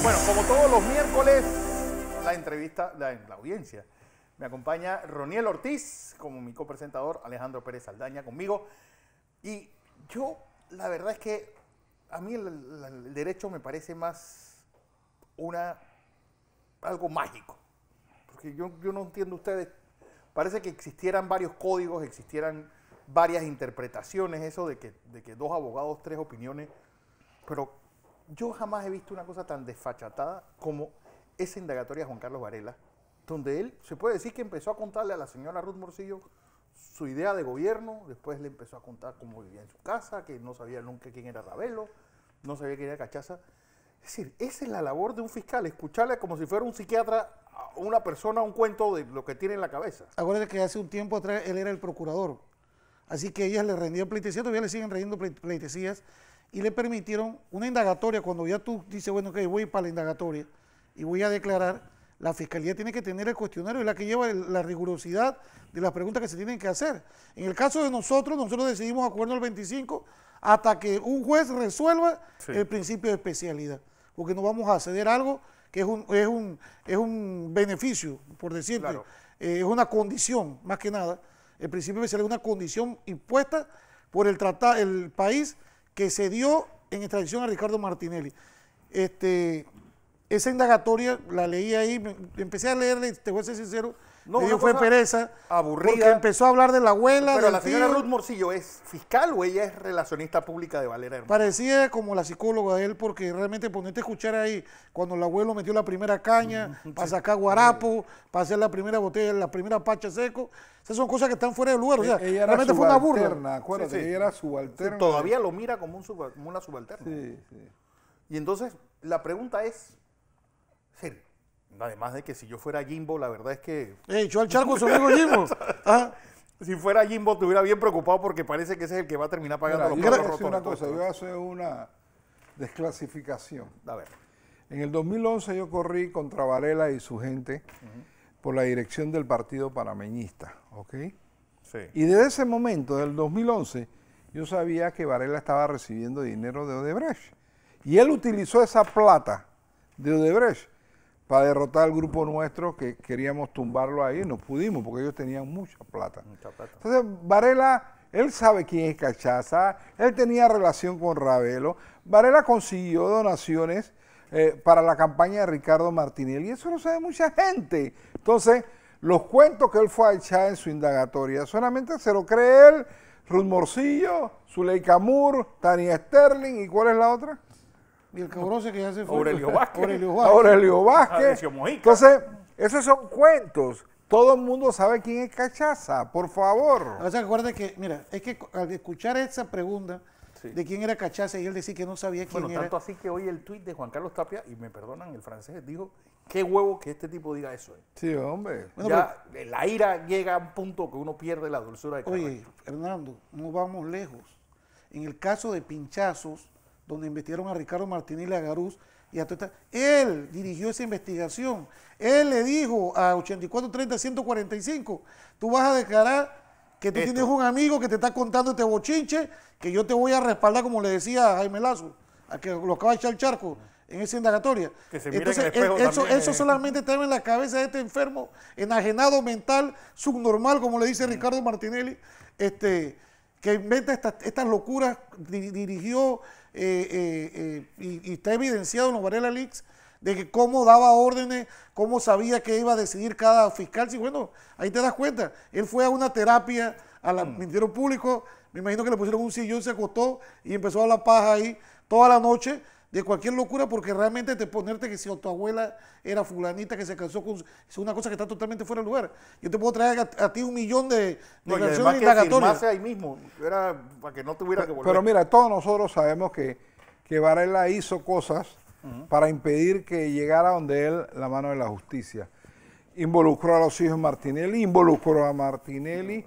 Bueno, como todos los miércoles, la entrevista, la audiencia. Me acompaña Roniel Ortiz, como mi copresentador, Alejandro Pérez Saldaña conmigo. Y yo, la verdad es que a mí el derecho me parece más algo mágico. Porque yo no entiendo ustedes, parece que existieran varios códigos, existieran varias interpretaciones, eso de que dos abogados, tres opiniones, pero yo jamás he visto una cosa tan desfachatada como esa indagatoria de Juan Carlos Varela, donde él, se puede decir que empezó a contarle a la señora Ruth Morcillo su idea de gobierno, después le empezó a contar cómo vivía en su casa, que no sabía nunca quién era Ravelo, no sabía quién era Cachaza. Es decir, esa es la labor de un fiscal, escucharle como si fuera un psiquiatra a una persona, un cuento de lo que tiene en la cabeza. Acuérdate que hace un tiempo atrás él era el procurador, así que ellas le rendían pleitesías, todavía le siguen rendiendo pleitesías, y le permitieron una indagatoria. Cuando ya tú dices, bueno, ok, voy para la indagatoria y voy a declarar, la fiscalía tiene que tener el cuestionario, es la que lleva la rigurosidad de las preguntas que se tienen que hacer. En el caso de nosotros decidimos acuerdo al 25 hasta que un juez resuelva el principio de especialidad, porque no vamos a ceder a algo que es un beneficio, por decirte, claro. Es una condición, más que nada. El principio de especialidad es una condición impuesta por el país que se dio en extradición a Ricardo Martinelli. Esa indagatoria la leí ahí, empecé a leerla y te voy a ser sincero, fue pereza, aburrida, porque empezó a hablar de la abuela. Pero la señora Ruth Morcillo, ¿es fiscal o ella es relacionista pública de Valera Hermano? Parecía como la psicóloga de él, porque realmente ponerte a escuchar ahí, cuando el abuelo metió la primera caña, para sacar guarapo, para hacer la primera botella, la primera pacha seco, esas son cosas que están fuera de lugar, o sea, ella realmente fue una burla. Acuérdate, ella era subalterna. Todavía lo mira como una subalterna. Sí. Y entonces, la pregunta es, serio, además de que si yo fuera Jimbo, la verdad es que... Echó al charco su amigo Jimbo. Si fuera Jimbo, estuviera bien preocupado porque parece que ese es el que va a terminar pagando los platos rotos. Una cosa, yo voy a hacer una desclasificación. A ver. En el 2011 yo corrí contra Varela y su gente por la dirección del Partido Panameñista, ¿ok? Sí. Y desde ese momento, del 2011, yo sabía que Varela estaba recibiendo dinero de Odebrecht. Y él utilizó esa plata de Odebrecht para derrotar al grupo nuestro que queríamos tumbarlo ahí, no pudimos porque ellos tenían mucha plata. Entonces Varela, él sabe quién es Cachaza, él tenía relación con Ravelo, Varela consiguió donaciones para la campaña de Ricardo Martinelli, y eso lo sabe mucha gente. Entonces, los cuentos que él fue a echar en su indagatoria, solamente se lo cree él, Ruth Morcillo, Zuleika Moore, Tania Sterling, ¿y cuál es la otra? Y el cabrón que ya se fue. Aurelio Vázquez. Aurelio Vázquez. Entonces, esos son cuentos. Todo el mundo sabe quién es Cachaza, por favor. O sea, acuérdate que, mira, es que al escuchar esa pregunta de quién era Cachaza y él decía que no sabía quién era. Tanto así que hoy el tuit de Juan Carlos Tapia, y me perdonan el francés, dijo, qué huevo que este tipo diga eso. Sí, hombre. Bueno, ya la ira llega a un punto que uno pierde la dulzura de carácter. Oye, Fernando, no vamos lejos. En el caso de Pinchazos, donde investigaron a Ricardo Martinelli, a Garús y a Tota, él dirigió esa investigación. Él le dijo a 8430-145, tú vas a declarar que tú tienes un amigo que te está contando este bochinche, que yo te voy a respaldar, como le decía a Jaime Lazo, a que lo acaba de echar el charco en esa indagatoria. Que se mire entonces, en el espejo eso solamente estaba en la cabeza de este enfermo, enajenado mental, subnormal, como le dice Ricardo Martinelli, que inventa estas locuras, dirigió y está evidenciado en los Varela Leaks de que cómo daba órdenes, cómo sabía que iba a decidir cada fiscal. Sí, bueno, ahí te das cuenta. Él fue a una terapia al Ministerio Público, me imagino que le pusieron un sillón, se acostó y empezó a la paja ahí toda la noche de cualquier locura, porque realmente ponerte que si tu abuela era fulanita que se casó con... Es una cosa que está totalmente fuera de lugar. Yo te puedo traer a ti 1 millón de versiones indagatorias. Ahí mismo, era para que no tuviera que volver. Pero mira, todos nosotros sabemos que Varela hizo cosas para impedir que llegara donde él la mano de la justicia. Involucró a los hijos de Martinelli, involucró a Martinelli,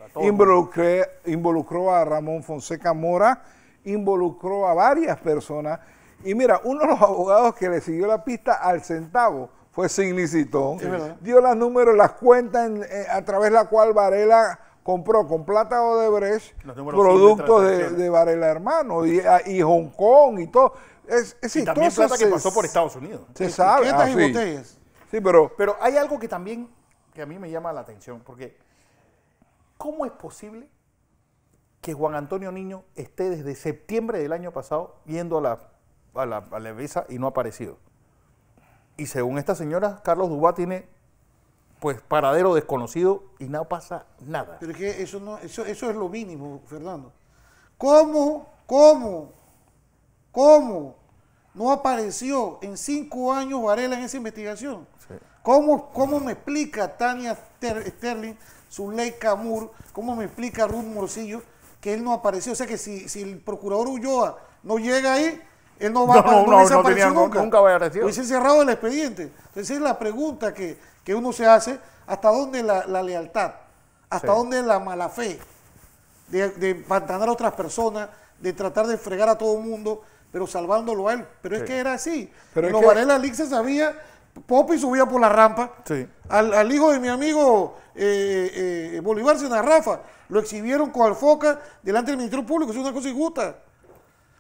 involucró a Ramón Fonseca Mora, involucró a varias personas. Y mira, uno de los abogados que le siguió la pista al centavo fue Sidney Citón. Dio los números, las cuentas a través de la cual Varela compró con plata de Odebrecht productos de Varela Hermano y Hong Kong y todo. Y también plata que pasó por Estados Unidos. Se sabe. Etiquetas y Sí. botellas. Sí, pero Pero hay algo que también, que a mí me llama la atención, porque ¿cómo es posible que Juan Antonio Niño esté desde septiembre del año pasado yendo a la EBESA y no ha aparecido? Y según esta señora, Carlos Dubá tiene pues paradero desconocido y no pasa nada. Pero es que eso es lo mínimo, Fernando. ¿Cómo no apareció en 5 años Varela en esa investigación? Sí. ¿Cómo me explica Tania Sterling, Zuleika Moore, cómo me explica Ruth Morcillo que él no apareció? O sea que si el procurador Ulloa no llega ahí, él no va a desaparecer nunca. Nunca va a aparecer. Hubiese cerrado el expediente. Entonces es la pregunta que uno se hace, ¿hasta dónde la lealtad? ¿Hasta dónde la mala fe? De pantanar a otras personas, de tratar de fregar a todo el mundo, pero salvándolo a él. Pero es que era así. Pero en es los que- Varela League se sabía, Popi subía por la rampa, Sí. al hijo de mi amigo Bolívar Rafa, lo exhibieron con alfoca delante del Ministerio Público, es una cosa injusta.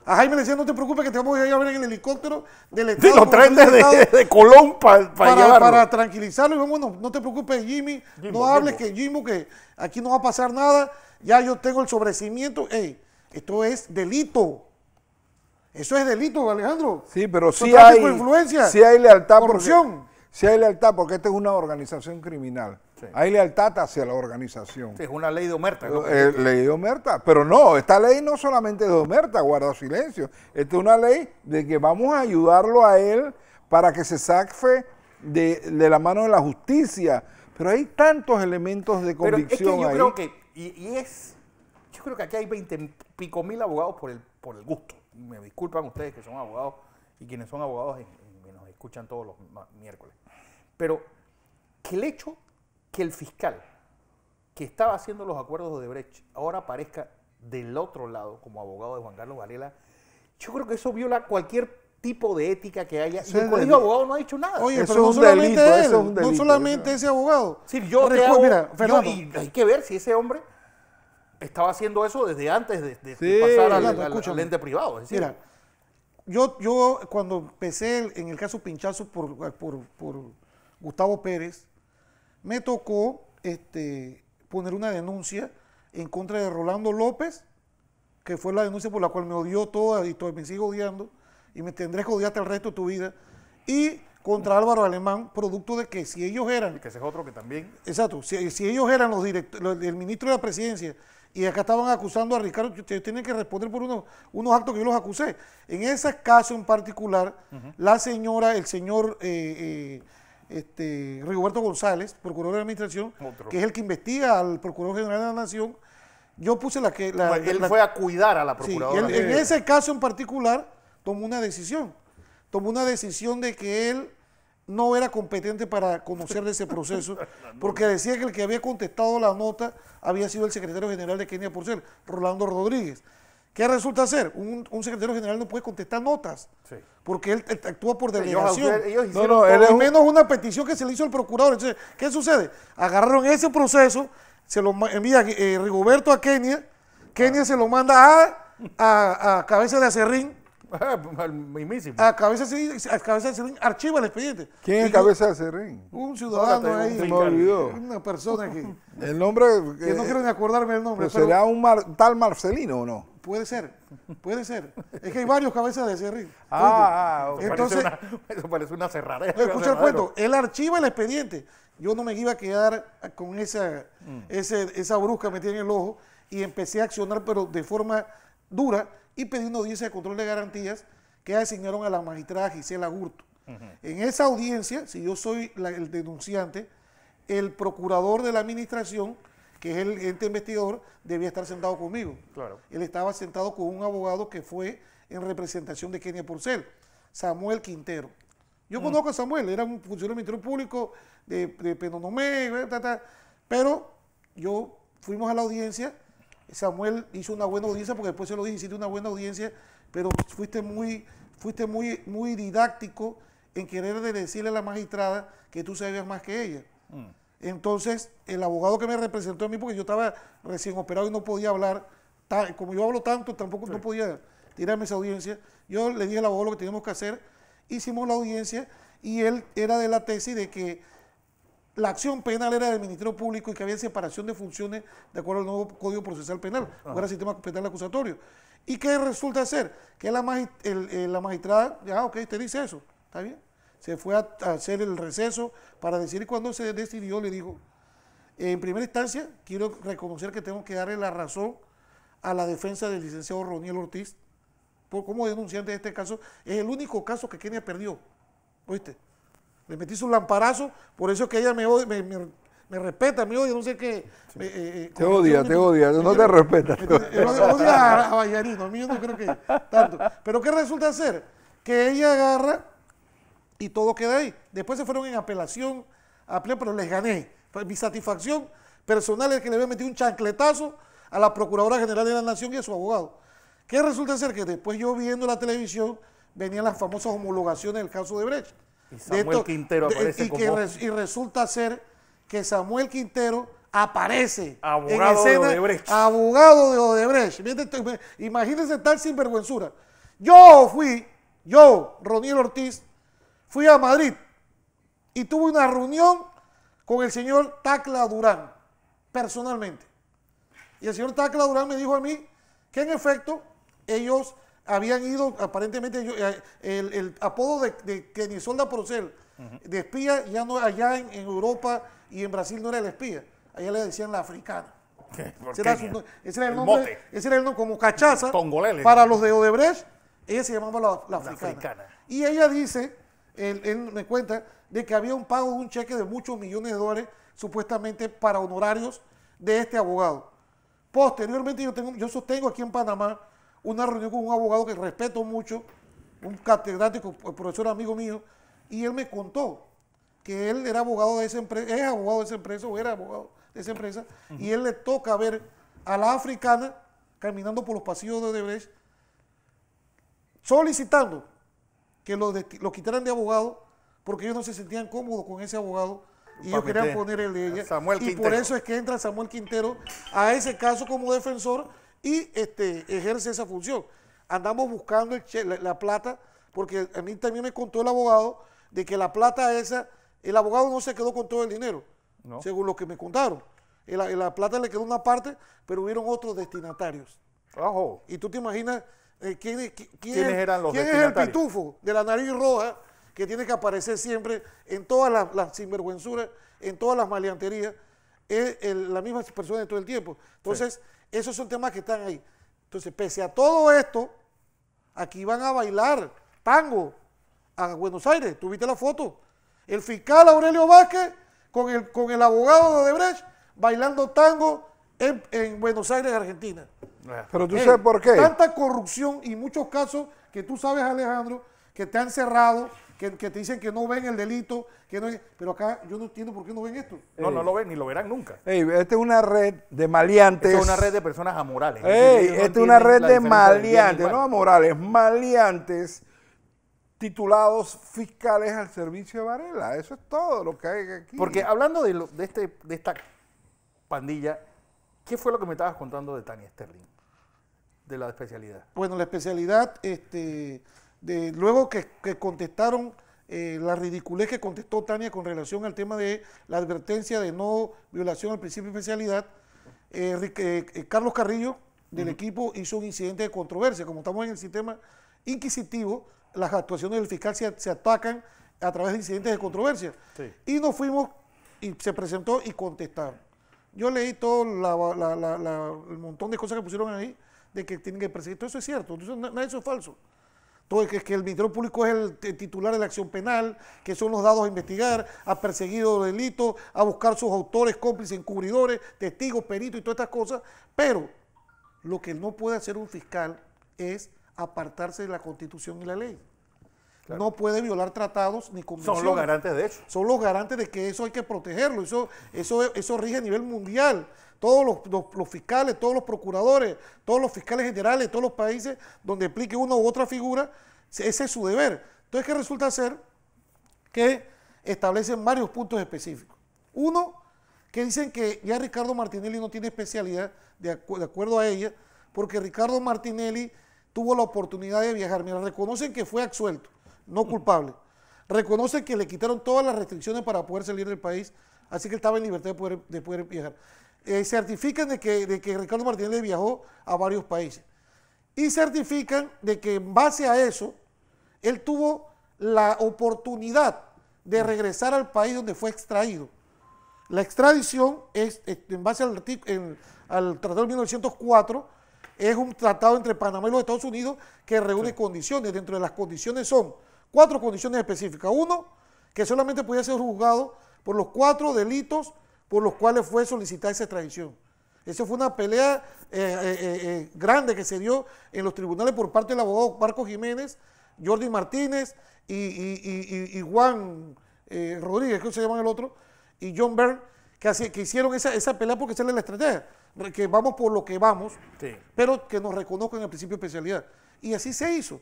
A Jaime le decía, no te preocupes que te vamos a ir a ver en el helicóptero del Estado. Sí, lo traen del Estado, de Colón para llevarlo. para tranquilizarlo. Y bueno, no te preocupes, Jimmy, Jimbo, no hables Jimbo. que aquí no va a pasar nada, ya yo tengo el sobrecimiento. Ey, esto es delito. Eso es delito, Alejandro. sí, pero Eso sí es tráfico hay, de influencia, sí hay lealtad. corrupción. Sí hay lealtad porque esta es una organización criminal. Sí. Hay lealtad hacia la organización. Sí, es una ley de omerta. ¿no? Ley de omerta. Pero no, esta ley no solamente es de omerta, guarda silencio. Esta es una ley de que vamos a ayudarlo a él para que se saque de la mano de la justicia. Pero hay tantos elementos de Pero es que convicción yo ahí. creo que, yo creo que aquí hay 20 y pico mil abogados por el gusto. Me disculpan ustedes que son abogados y quienes son abogados y nos escuchan todos los miércoles. Pero que el hecho que el fiscal que estaba haciendo los acuerdos de Odebrecht ahora aparezca del otro lado como abogado de Juan Carlos Varela, yo creo que eso viola cualquier tipo de ética que haya. Eso Y el es colegio de delito. abogados no ha dicho nada. Oye, Eso pero no es un solamente delito, él, eso es un no delito, solamente eso. ese abogado. Sí, yo te Recuerda, hago, mira, Fernando, y hay que ver si ese hombre estaba haciendo eso desde antes de Sí, pasar Fernando, al escúchame. ente privado. Es decir, mira, yo cuando empecé en el caso Pinchazo por Gustavo Pérez, me tocó poner una denuncia en contra de Rolando López, que fue la denuncia por la cual me odió toda y me sigue odiando, y me tendré que odiar hasta el resto de tu vida, y contra Álvaro Alemán, producto de que si ellos eran, que ese es otro que también. exacto, si ellos eran el ministro de la presidencia, y acá estaban acusando a Ricardo, ustedes tienen que responder por unos actos que yo los acusé. En ese caso en particular, la señora, el señor Rigoberto González, procurador de la administración, Otro. que es el que investiga al procurador general de la nación, yo puse Él fue a cuidar a la sí, procuradora. en ese caso en particular tomó una decisión de que él no era competente para conocer de ese proceso, porque decía que el que había contestado la nota había sido el secretario general de Kenia Porcel, Rolando Rodríguez. ¿Qué resulta ser? Un secretario general no puede contestar notas, Sí. porque él actúa por Ellos delegación. hicieron No, todo. él es Al un- menos una petición que se le hizo al procurador. Entonces, ¿qué sucede? Agarraron ese proceso, se lo envía Rigoberto a Kenia, Kenia se lo manda a Cabeza de Acerrín, El mismísimo. a Cabeza de Acerrín archiva el expediente. ¿Quién Y es cabeza de serrín? Un ciudadano Ahora te ahí, digo, Se me olvidó. una persona que El nombre. no quiero ni acordarme el nombre, pero pero ¿será un tal Marcelino o no? puede ser. Es que hay varios Cabezas de Acerrín. Ok. Entonces, Eso parece una cerradera. escucha el cuento, él archiva el expediente. Yo no me iba a quedar con esa brusca metida en el ojo y empecé a accionar, pero de forma dura, y pedí una audiencia de control de garantías que asignaron a la magistrada Gisela Gurto. En esa audiencia, si yo soy el denunciante, el procurador de la administración, que es el ente investigador, debía estar sentado conmigo. Claro. Él estaba sentado con un abogado que fue en representación de Kenia Porcel, Samuel Quintero. Yo conozco a Samuel, era un funcionario del Ministerio Público de Penonomé, pero fuimos a la audiencia. Samuel hizo una buena audiencia, porque después se lo dije, hiciste una buena audiencia, pero fuiste muy didáctico en querer decirle a la magistrada que tú sabías más que ella. Entonces, el abogado que me representó a mí, porque yo estaba recién operado y no podía hablar, como yo hablo tanto, tampoco no podía tirarme esa audiencia. Yo le dije al abogado lo que teníamos que hacer, hicimos la audiencia y él era de la tesis de que la acción penal era del Ministerio Público y que había separación de funciones de acuerdo al nuevo Código Procesal Penal, o era sistema penal acusatorio. ¿Y qué resulta ser? Que la magistrada, ya, ok, usted dice eso, está bien. Se fue a hacer el receso para decir, y cuando se decidió le dijo, en primera instancia quiero reconocer que tengo que darle la razón a la defensa del licenciado Roniel Ortiz, como denunciante de este caso, es el único caso que Kenia perdió, ¿oíste? Le metí su lamparazo, por eso es que ella me respeta, me odia, no sé qué. Te odia, no te respeta. Odia a Vallarino, a mí yo no creo que tanto. Pero ¿qué resulta ser? Que ella agarra y todo queda ahí. Después se fueron en apelación, pero les gané. Mi satisfacción personal es que le había metido un chancletazo a la Procuradora General de la Nación y a su abogado. ¿Qué resulta ser? Que después yo viendo la televisión venían las famosas homologaciones del caso de Brecht. Y Samuel Quintero aparece y resulta ser que Samuel Quintero aparece abogado en escena, de Odebrecht. Abogado de Odebrecht. Imagínense tal sinvergüenzura. Yo, Roniel Ortiz, fui a Madrid y tuve una reunión con el señor Tacla Durán, personalmente. Y el señor Tacla Durán me dijo a mí que en efecto ellos habían ido, aparentemente, el apodo de Kenisolda Procel, de espía, ya no allá en Europa y en Brasil no era el espía, allá le decían la africana. Ese era el nombre, como cachaza, Tongolele. para los de Odebrecht, ella se llamaba la africana. Y ella dice, él me cuenta, de que había un pago de un cheque de muchos millones de dólares, supuestamente para honorarios de este abogado. Posteriormente yo sostengo aquí en Panamá una reunión con un abogado que respeto mucho, un catedrático, profesor amigo mío, y él me contó que él era abogado de esa empresa, es abogado de esa empresa o era abogado de esa empresa, y él le toca ver a la africana caminando por los pasillos de Odebrecht solicitando que lo quitaran de abogado porque ellos no se sentían cómodos con ese abogado y ellos querían poner el de ella. Y por eso es que entra Samuel Quintero a ese caso como defensor y ejerce esa función. Andamos buscando la plata, porque a mí también me contó el abogado de que la plata esa, el abogado no se quedó con todo el dinero, ¿no? Según lo que me contaron. La plata le quedó una parte, pero hubieron otros destinatarios. Ojo. Y tú te imaginas ¿quiénes eran los destinatarios? ¿Quién es el pitufo de la nariz roja que tiene que aparecer siempre en todas las sinvergüenzuras, en todas las maleanterías? Es la misma persona de todo el tiempo. Entonces, esos son temas que están ahí. Entonces, pese a todo esto, aquí van a bailar tango a Buenos Aires. ¿Tuviste la foto? El fiscal Aurelio Vázquez con el abogado de Odebrecht bailando tango en Buenos Aires, Argentina. Pero tú sabes por qué. Tanta corrupción y muchos casos que tú sabes, Alejandro, que te han cerrado, que te dicen que no ven el delito, pero acá yo no entiendo por qué no ven esto. No lo ven ni lo verán nunca. Esta es una red de maleantes. Esta es una red de personas amorales. Esta es una red de maleantes, no amorales, maleantes titulados fiscales al servicio de Varela. Eso es todo lo que hay aquí. Porque hablando de esta pandilla, ¿qué fue lo que me estabas contando de Tania Sterling? De la especialidad. Bueno, la especialidad, luego que contestaron la ridiculez que contestó Tania con relación al tema de la advertencia de no violación al principio de especialidad, Carlos Carrillo del equipo hizo un incidente de controversia. Como estamos en el sistema inquisitivo, las actuaciones del fiscal se atacan a través de incidentes de controversia. Sí. Y nos fuimos y se presentó y contestaron. Yo leí todo el montón de cosas que pusieron ahí de que tienen que perseguir. Todo eso es cierto, nada de eso es falso. Todo es que el Ministerio Público es el titular de la acción penal, que son los dados a investigar, ha perseguido delitos, a buscar sus autores, cómplices, encubridores, testigos, peritos y todas estas cosas. Pero lo que no puede hacer un fiscal es apartarse de la Constitución y la ley. Claro. No puede violar tratados ni convenciones. Son los garantes de eso. Son los garantes de que eso hay que protegerlo. Eso rige a nivel mundial. Todos los fiscales, todos los procuradores, todos los fiscales generales, todos los países donde aplique una u otra figura, ese es su deber. Entonces, ¿qué resulta ser? Que establecen varios puntos específicos. Uno, que dicen que ya Ricardo Martinelli no tiene especialidad, de acuerdo a ella, porque Ricardo Martinelli tuvo la oportunidad de viajar. Mira, reconocen que fue absuelto, no culpable. Reconocen que le quitaron todas las restricciones para poder salir del país, así que él estaba en libertad de poder viajar. Certifican de que Ricardo Martinelli viajó a varios países. Y certifican de que en base a eso, él tuvo la oportunidad de regresar al país donde fue extraído. La extradición es, en base al Tratado de 1904, es un tratado entre Panamá y los Estados Unidos que reúne condiciones. Dentro de las condiciones son 4 condiciones específicas. Uno, que solamente podía ser juzgado por los 4 delitos por los cuales fue solicitada esa extradición. Eso fue una pelea grande que se dio en los tribunales por parte del abogado Marcos Jiménez, Jordi Martínez y Juan Rodríguez, que se llama el otro, y John Byrne, que hicieron esa pelea porque esa es la estrategia, que vamos por lo que vamos, sí, pero que nos reconozcan el principio de especialidad. Y así se hizo.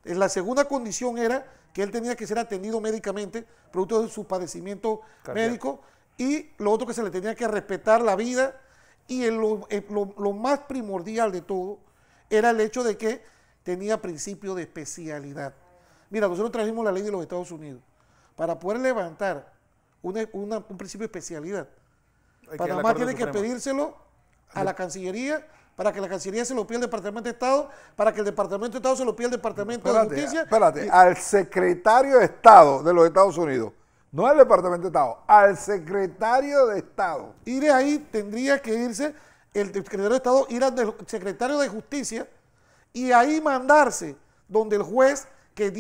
La segunda condición era que él tenía que ser atendido médicamente, producto de su padecimiento médico, y lo otro que se le tenía que respetar la vida, y lo más primordial de todo era el hecho de que tenía principio de especialidad. Mira, nosotros trajimos la ley de los Estados Unidos para poder levantar un principio de especialidad. Panamá tiene que pedírselo a la Cancillería, para que la Cancillería se lo pida al Departamento de Estado, para que el Departamento de Estado se lo pida al Departamento de Justicia. Espérate, al Secretario de Estado de los Estados Unidos, no al Departamento de Estado, al Secretario de Estado. Y de ahí tendría que irse el Secretario de Estado, ir al Secretario de Justicia y ahí mandarse donde el juez que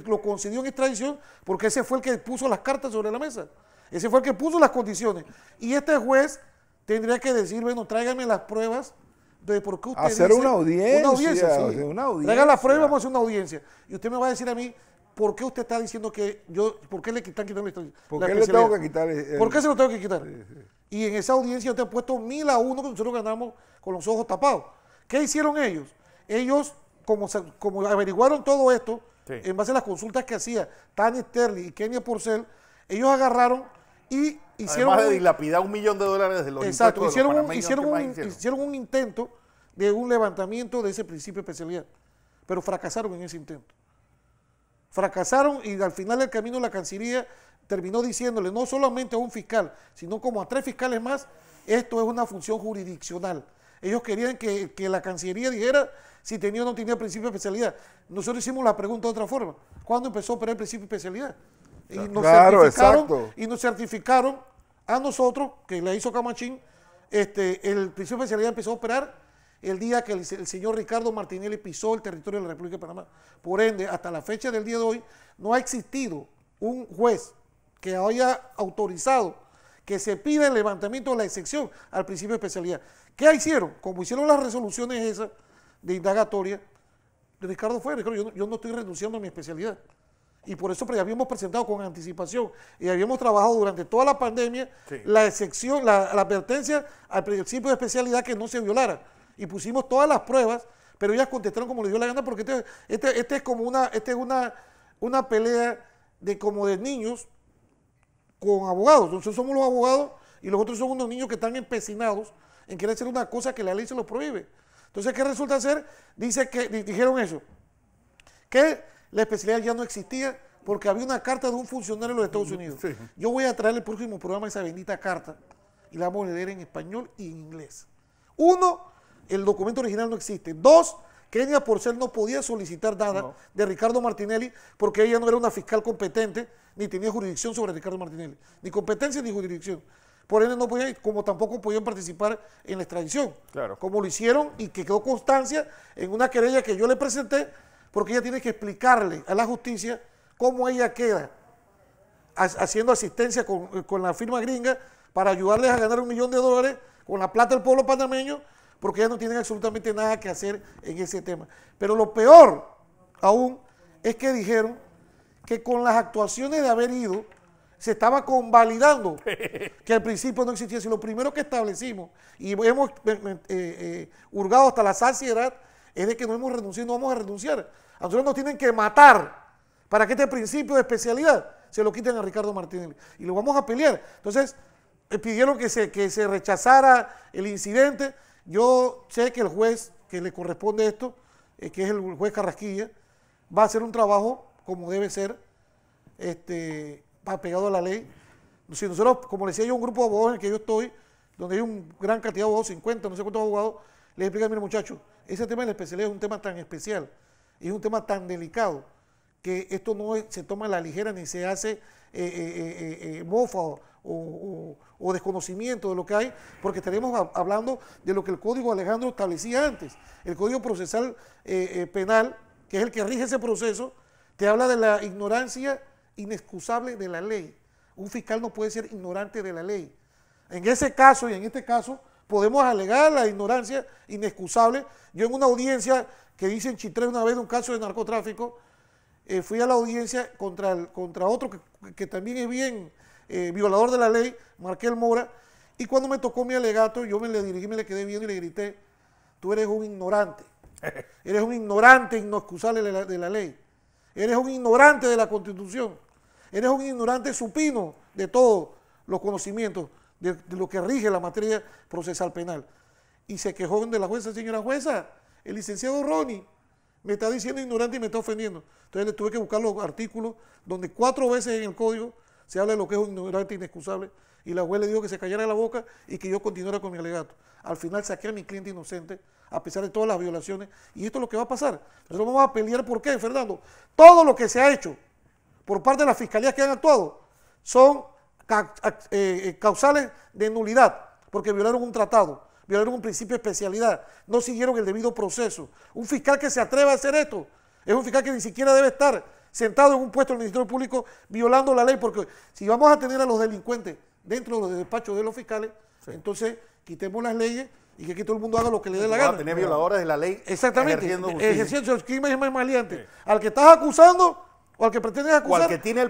lo concedió en extradición, porque ese fue el que puso las cartas sobre la mesa. Ese fue el que puso las condiciones. Y este juez tendría que decir, bueno, tráigame las pruebas de por qué usted hacer dice, una audiencia. Una audiencia, sí. Una audiencia. Traigan las pruebas, vamos a hacer una audiencia. Y usted me va a decir a mí, ¿por qué usted está diciendo que por qué le están quitando la extradición? ¿Por qué le tengo que quitar? ¿Por qué se lo tengo que quitar? Sí, sí. Y en esa audiencia yo te he puesto 1000-1 que nosotros ganamos con los ojos tapados. ¿Qué hicieron ellos? Ellos, como averiguaron todo esto, sí, en base a las consultas que hacía Tania Sterling y Kenia Porcel, ellos agarraron y hicieron... Además de dilapidar $1 millón de los exacto, impuestos de los panameños, hicieron un intento de un levantamiento de ese principio de especialidad, pero fracasaron en ese intento. Fracasaron y al final del camino la Cancillería terminó diciéndole no solamente a un fiscal, sino como a 3 fiscales más, esto es una función jurisdiccional. Ellos querían que la Cancillería dijera si tenía o no tenía principio de especialidad. Nosotros hicimos la pregunta de otra forma. ¿Cuándo empezó a operar el principio de especialidad? Y nos certificaron a nosotros, que le hizo Camachín, el principio de especialidad empezó a operar el día que el señor Ricardo Martinelli pisó el territorio de la República de Panamá. Por ende, hasta la fecha del día de hoy, no ha existido un juez que haya autorizado que se pida el levantamiento de la excepción al principio de especialidad. ¿Qué hicieron? Como hicieron las resoluciones esas de indagatoria, Ricardo, yo no estoy renunciando a mi especialidad. Y por eso habíamos presentado con anticipación y habíamos trabajado durante toda la pandemia, sí, la excepción, la advertencia al principio de especialidad que no se violara. Y pusimos todas las pruebas, pero ellas contestaron como les dio la gana, porque este es como una pelea como de niños con abogados. Nosotros somos los abogados y los otros son unos niños que están empecinados en querer hacer una cosa que la ley se los prohíbe. Entonces, ¿qué resulta ser? Dijeron eso, que la especialidad ya no existía porque había una carta de un funcionario de los Estados Unidos. Sí. Yo voy a traer el próximo programa esa bendita carta y la vamos a leer en español y en inglés. 1, el documento original no existe. 2, Kenia Porcel no podía solicitar nada de Ricardo Martinelli porque ella no era una fiscal competente ni tenía jurisdicción sobre Ricardo Martinelli. Ni competencia ni jurisdicción. Por ende no podían, como tampoco podían participar en la extradición. Claro. Como lo hicieron y que quedó constancia en una querella que yo le presenté, porque ella tiene que explicarle a la justicia cómo ella queda haciendo asistencia con la firma gringa para ayudarles a ganar $1 millón con la plata del pueblo panameño, porque ellas no tienen absolutamente nada que hacer en ese tema. Pero lo peor aún es que dijeron que con las actuaciones de haber ido se estaba convalidando que al principio no existía. Si lo primero que establecimos y hemos hurgado hasta la saciedad es de que no hemos renunciado, no vamos a renunciar. A nosotros nos tienen que matar para que este principio de especialidad se lo quiten a Ricardo Martinelli. Y lo vamos a pelear. Entonces, pidieron que se rechazara el incidente. Yo sé que el juez que le corresponde esto que es el juez Carrasquilla, va a hacer un trabajo como debe ser, pegado a la ley. Si nosotros, como le decía yo, un grupo de abogados en el que yo estoy, donde hay un gran cantidad de abogados, 50, no sé cuántos abogados, les explican, mire muchachos, ese tema de la especialidad es un tema tan especial, es un tema tan delicado, que esto no se toma a la ligera ni se hace mofa o desconocimiento de lo que hay, porque estaríamos hablando de lo que el Código Alejandro establecía antes. El Código Procesal Penal, que es el que rige ese proceso, te habla de la ignorancia inexcusable de la ley. Un fiscal no puede ser ignorante de la ley. En ese caso y en este caso podemos alegar la ignorancia inexcusable. Yo en una audiencia que hice en Chitré una vez de un caso de narcotráfico, fui a la audiencia contra otro que también es bien violador de la ley, Marquel Mora, y cuando me tocó mi alegato, yo me le dirigí, me le quedé viendo y le grité, tú eres un ignorante inexcusable de la ley, eres un ignorante de la Constitución, eres un ignorante supino de todos los conocimientos de lo que rige la materia procesal penal. Y se quejó de la jueza, señora jueza, el licenciado Ronnie me está diciendo ignorante y me está ofendiendo. Entonces le tuve que buscar los artículos donde 4 veces en el código se habla de lo que es un ignorante inexcusable, y la juez le dijo que se callara la boca y que yo continuara con mi alegato. Al final saqué a mi cliente inocente, a pesar de todas las violaciones, y esto es lo que va a pasar. Nosotros vamos a pelear. ¿Por qué, Fernando? Todo lo que se ha hecho por parte de las fiscalías que han actuado son causales de nulidad, porque violaron un tratado, violaron un principio de especialidad, no siguieron el debido proceso. Un fiscal que se atreva a hacer esto es un fiscal que ni siquiera debe estar sentado en un puesto del Ministerio Público violando la ley, porque si vamos a tener a los delincuentes dentro de los despachos de los fiscales, entonces quitemos las leyes y que aquí todo el mundo haga lo que le dé la gana. Vamos a tener violadores de la ley. Exactamente, ejerciendo el crimen más maleante. Sí. Al que estás acusando, o al que pretendes acusar, o al que tiene el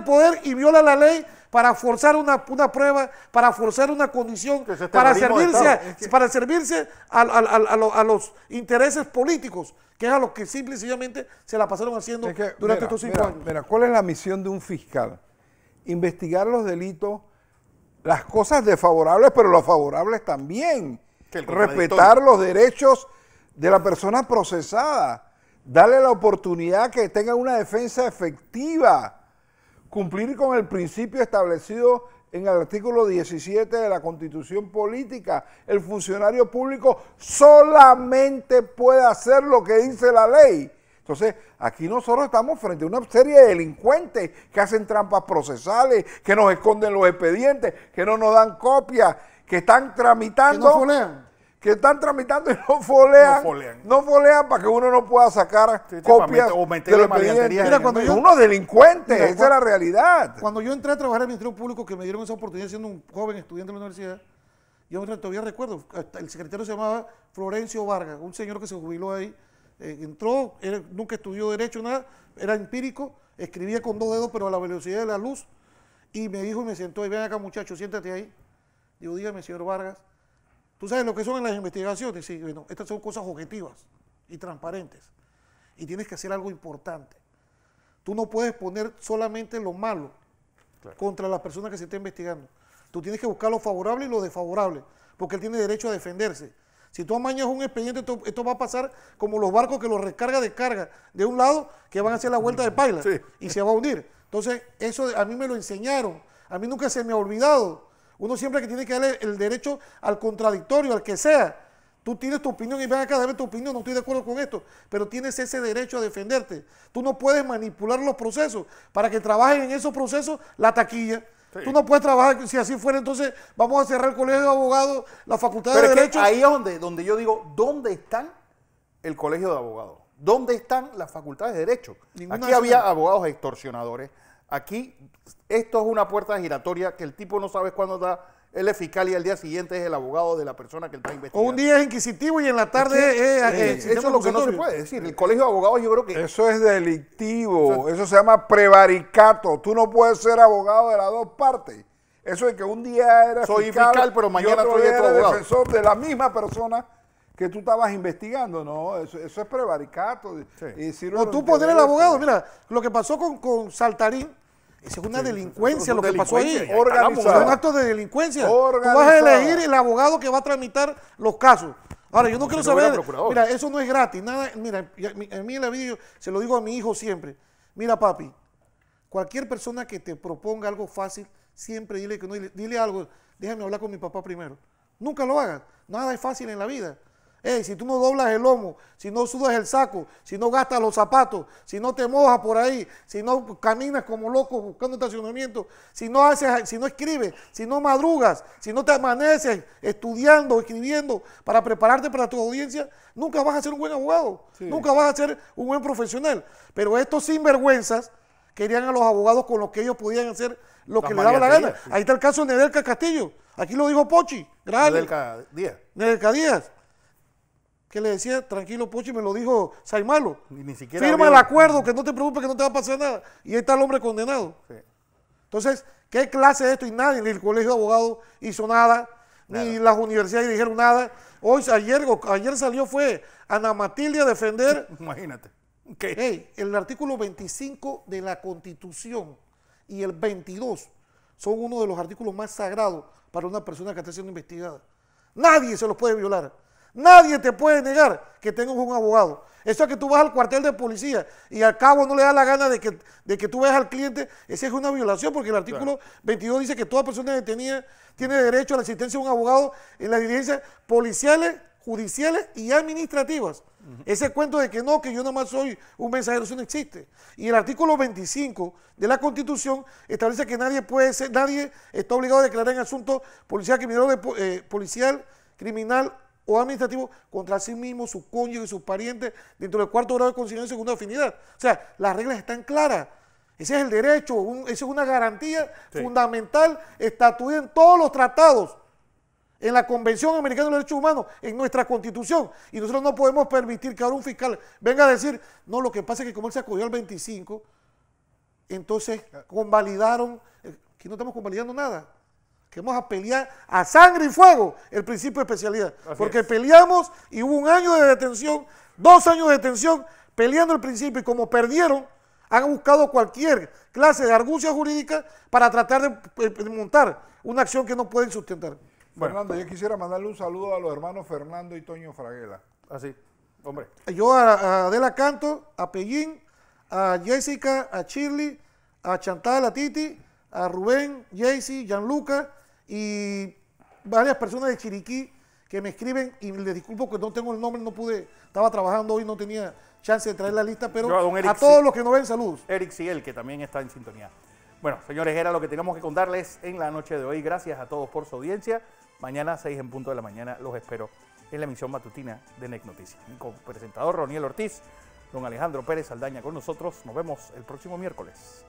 poder y viola la ley para forzar una prueba, para forzar una condición, para servirse a los intereses políticos, que es a los que simple y sencillamente se la pasaron haciendo durante estos 5 años. Mira, ¿cuál es la misión de un fiscal? Investigar los delitos, las cosas desfavorables, pero los favorables también. Respetar los derechos de la persona procesada, darle la oportunidad que tenga una defensa efectiva, cumplir con el principio establecido en el artículo 17 de la Constitución Política. El funcionario público solamente puede hacer lo que dice la ley. Entonces, aquí nosotros estamos frente a una serie de delincuentes que hacen trampas procesales, que nos esconden los expedientes, que no nos dan copias, que están tramitando... Que no folean. Que están tramitando y no folean para que uno no pueda sacar copias de los expedientes. Mira, son unos delincuentes, esa es la realidad. Cuando yo entré a trabajar en el Ministerio Público, que me dieron esa oportunidad siendo un joven estudiante de la universidad, yo todavía recuerdo, el secretario se llamaba Florencio Vargas, un señor que se jubiló ahí, entró, nunca estudió Derecho, nada, era empírico, escribía con 2 dedos, pero a la velocidad de la luz, y me dijo y me sentó, y ven acá muchacho, siéntate ahí. Digo, dígame, señor Vargas, ¿tú sabes lo que son en las investigaciones? Sí, bueno, estas son cosas objetivas y transparentes, y tienes que hacer algo importante. Tú no puedes poner solamente lo malo contra la persona que se está investigando. Tú tienes que buscar lo favorable y lo desfavorable, porque él tiene derecho a defenderse. Si tú amañas un expediente, esto va a pasar como los barcos que los recarga de carga de un lado, que van a hacer la vuelta de paila y se va a hundir. Entonces, eso a mí me lo enseñaron, a mí nunca se me ha olvidado. Uno siempre que tiene que darle el derecho al contradictorio, al que sea. Tú tienes tu opinión y ven acá, dame tu opinión, no estoy de acuerdo con esto, pero tienes ese derecho a defenderte. Tú no puedes manipular los procesos para que trabajen en esos procesos la taquilla. Sí. Tú no puedes trabajar, si así fuera, entonces vamos a cerrar el colegio de abogados, la facultad de Derecho. Ahí es donde yo digo, ¿dónde están el colegio de abogados? ¿Dónde están las facultades de Derecho? Aquí había abogados extorsionadores. Aquí esto es una puerta giratoria que el tipo no sabe cuándo da. Él es fiscal y al día siguiente es el abogado de la persona que él está investigando. O un día es inquisitivo y en la tarde eso es lo que no se puede decir. El colegio de abogados yo creo que... Eso es delictivo, eso se llama prevaricato. Tú no puedes ser abogado de las dos partes. Eso es que un día eres fiscal, pero mañana soy otro abogado. Defensor de la misma persona que tú estabas investigando. No, eso es prevaricato. Sí. O tú poner el abogado. Mira, lo que pasó con Saltarín, esa es una delincuencia, lo que pasó ahí. Organizada. Es un acto de delincuencia. Tú vas a elegir el abogado que va a tramitar los casos. Ahora, yo no quiero si no hubiera saber, procurador. mira, eso no es gratis, nada, mira, a mí en la vida yo se lo digo a mi hijo siempre, mira papi, cualquier persona que te proponga algo fácil, siempre dile que no, dile algo, déjame hablar con mi papá primero. Nunca lo hagas, nada es fácil en la vida. Si tú no doblas el lomo, si no sudas el saco, si no gastas los zapatos, si no te mojas por ahí, si no caminas como loco buscando estacionamiento, si no escribes, si no madrugas, si no te amaneces estudiando, escribiendo para prepararte para tu audiencia, nunca vas a ser un buen abogado, nunca vas a ser un buen profesional. Pero estos sinvergüenzas querían a los abogados con los que ellos podían hacer lo que les daba la gana. Sí. Ahí está el caso de Nedelka Castillo, aquí lo dijo Pochi, Nedelka Díaz. Nedelka Díaz. Que le decía, tranquilo Pochi, me lo dijo Saimalo. Ni siquiera firma el acuerdo, que no te preocupes, que no te va a pasar nada. Y ahí está el hombre condenado. Sí. Entonces, ¿qué clase es esto? Y nadie, ni el colegio de abogados hizo nada, ni las universidades dijeron nada. Ayer salió fue Ana Matilde a defender. Imagínate. Hey, el artículo 25 de la Constitución y el 22 son uno de los artículos más sagrados para una persona que está siendo investigada. Nadie se los puede violar. Nadie te puede negar que tengas un abogado. Eso es que tú vas al cuartel de policía y al cabo no le da la gana de que tú veas al cliente, esa es una violación porque el artículo 22 dice que toda persona detenida tiene derecho a la asistencia de un abogado en las diligencias policiales, judiciales y administrativas. Ese cuento de que no, que yo nada más soy un mensajero, eso no existe. Y el artículo 25 de la Constitución establece que nadie está obligado a declarar en asunto policial, criminal o administrativo contra sí mismo, su cónyuge y sus parientes dentro del cuarto grado de consideración de segunda afinidad. O sea, las reglas están claras. Ese es el derecho, esa es una garantía fundamental estatuida en todos los tratados, en la Convención Americana de los Derechos Humanos, en nuestra Constitución. Y nosotros no podemos permitir que ahora un fiscal venga a decir, no, lo que pasa es que como él se acogió al 25, entonces convalidaron, aquí no estamos convalidando nada. Que vamos a pelear a sangre y fuego el principio de especialidad. Porque peleamos y hubo 1 año de detención, 2 años de detención, peleando el principio. Y como perdieron, han buscado cualquier clase de argucia jurídica para tratar de montar una acción que no pueden sustentar. Fernando, yo quisiera mandarle un saludo a los hermanos Fernando y Toño Fraguela. Así, hombre. Yo a Adela Canto, a Pellín, a Jessica, a Shirley, a Chantal, a Titi, a Rubén, Jaycee, Gianluca y varias personas de Chiriquí que me escriben y les disculpo que no tengo el nombre, estaba trabajando hoy, no tenía chance de traer la lista, pero a todos los que nos ven, saludos. Eric Ciel, que también está en sintonía. Bueno, señores, era lo que teníamos que contarles en la noche de hoy. Gracias a todos por su audiencia. Mañana, 6 en punto de la mañana, los espero en la emisión matutina de NEC Noticias. Mi presentador, Roniel Ortiz, don Alejandro Pérez Saldaña con nosotros. Nos vemos el próximo miércoles.